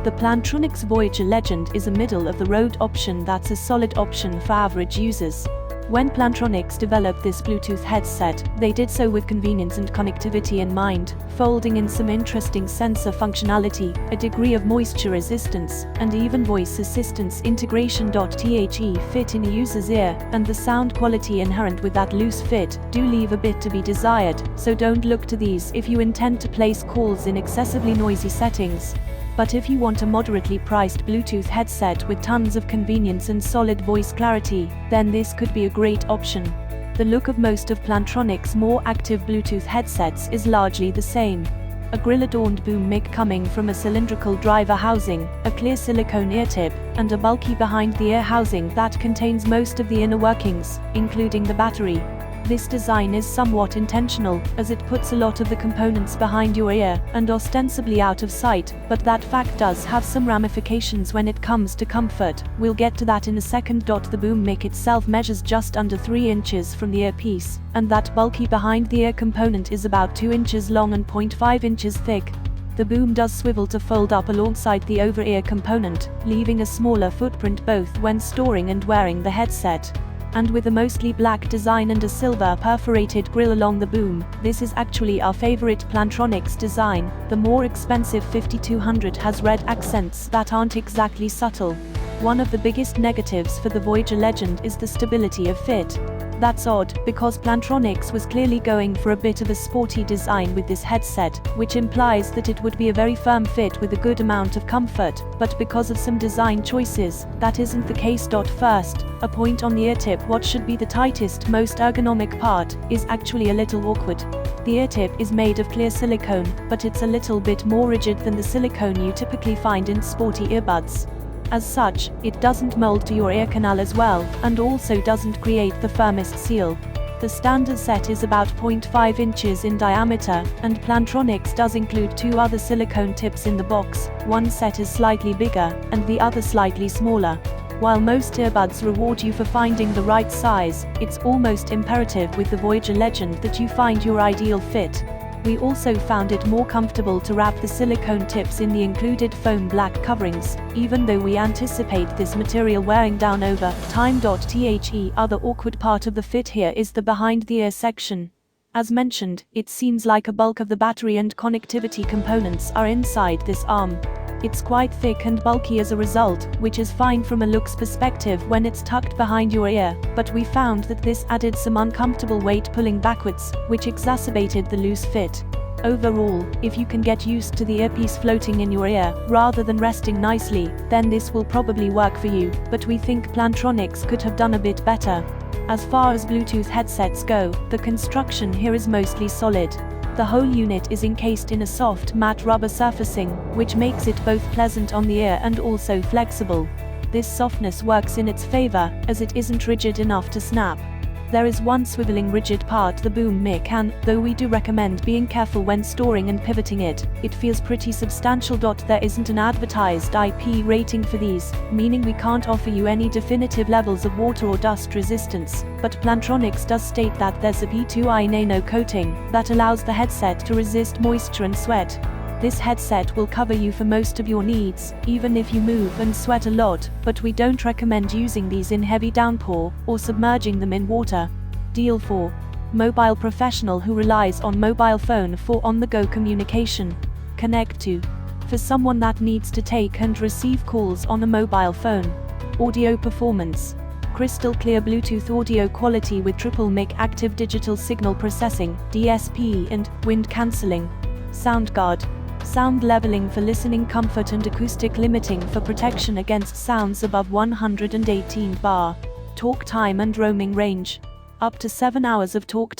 The Plantronics Voyager Legend is a middle-of-the-road option that's a solid option for average users. When Plantronics developed this Bluetooth headset, they did so with convenience and connectivity in mind, folding in some interesting sensor functionality, a degree of moisture resistance, and even voice assistance integration. The fit in a user's ear, and the sound quality inherent with that loose fit, do leave a bit to be desired, so don't look to these if you intend to place calls in excessively noisy settings. But if you want a moderately priced Bluetooth headset with tons of convenience and solid voice clarity, then this could be a great option. The look of most of Plantronics' more active Bluetooth headsets is largely the same. A grill-adorned boom mic coming from a cylindrical driver housing, a clear silicone ear tip, and a bulky behind-the-ear housing that contains most of the inner workings, including the battery. This design is somewhat intentional, as it puts a lot of the components behind your ear, and ostensibly out of sight, but that fact does have some ramifications when it comes to comfort. We'll get to that in a second. The boom mic itself measures just under 3 inches from the earpiece, and that bulky behind-the-ear component is about 2 inches long and 0.5 inches thick. The boom does swivel to fold up alongside the over-ear component, leaving a smaller footprint both when storing and wearing the headset. And with a mostly black design and a silver perforated grille along the boom, this is actually our favorite Plantronics design. The more expensive 5200 has red accents that aren't exactly subtle. One of the biggest negatives for the Voyager Legend is the stability of fit. That's odd, because Plantronics was clearly going for a bit of a sporty design with this headset, which implies that it would be a very firm fit with a good amount of comfort, but because of some design choices, that isn't the case. First, a point on the ear tip. What should be the tightest, most ergonomic part, is actually a little awkward. The ear tip is made of clear silicone, but it's a little bit more rigid than the silicone you typically find in sporty earbuds. As such, it doesn't mold to your ear canal as well, and also doesn't create the firmest seal. The standard set is about 0.5 inches in diameter, and Plantronics does include 2 other silicone tips in the box. One set is slightly bigger, and the other slightly smaller. While most earbuds reward you for finding the right size, it's almost imperative with the Voyager Legend that you find your ideal fit. We also found it more comfortable to wrap the silicone tips in the included foam black coverings, even though we anticipate this material wearing down over time. The other awkward part of the fit here is the behind-the-ear section. As mentioned, it seems like a bulk of the battery and connectivity components are inside this arm. It's quite thick and bulky as a result, which is fine from a looks perspective when it's tucked behind your ear, but we found that this added some uncomfortable weight pulling backwards, which exacerbated the loose fit. Overall, if you can get used to the earpiece floating in your ear, rather than resting nicely, then this will probably work for you, but we think Plantronics could have done a bit better. As far as Bluetooth headsets go, the construction here is mostly solid. The whole unit is encased in a soft, matte rubber surfacing, which makes it both pleasant on the ear and also flexible. This softness works in its favor, as it isn't rigid enough to snap. There is one swiveling rigid part, the boom mic, and, though we do recommend being careful when storing and pivoting it, it feels pretty substantial. There isn't an advertised IP rating for these, meaning we can't offer you any definitive levels of water or dust resistance, but Plantronics does state that there's a P2I nano coating that allows the headset to resist moisture and sweat. This headset will cover you for most of your needs, even if you move and sweat a lot, but we don't recommend using these in heavy downpour, or submerging them in water. Deal for mobile professional who relies on mobile phone for on-the-go communication. Connect to for someone that needs to take and receive calls on a mobile phone. Audio performance. Crystal clear Bluetooth audio quality with triple mic active digital signal processing, DSP, and wind cancelling. SoundGuard. Sound leveling for listening comfort and acoustic limiting for protection against sounds above 118 bar. Talk time and roaming range. Up to 7 hours of talk time.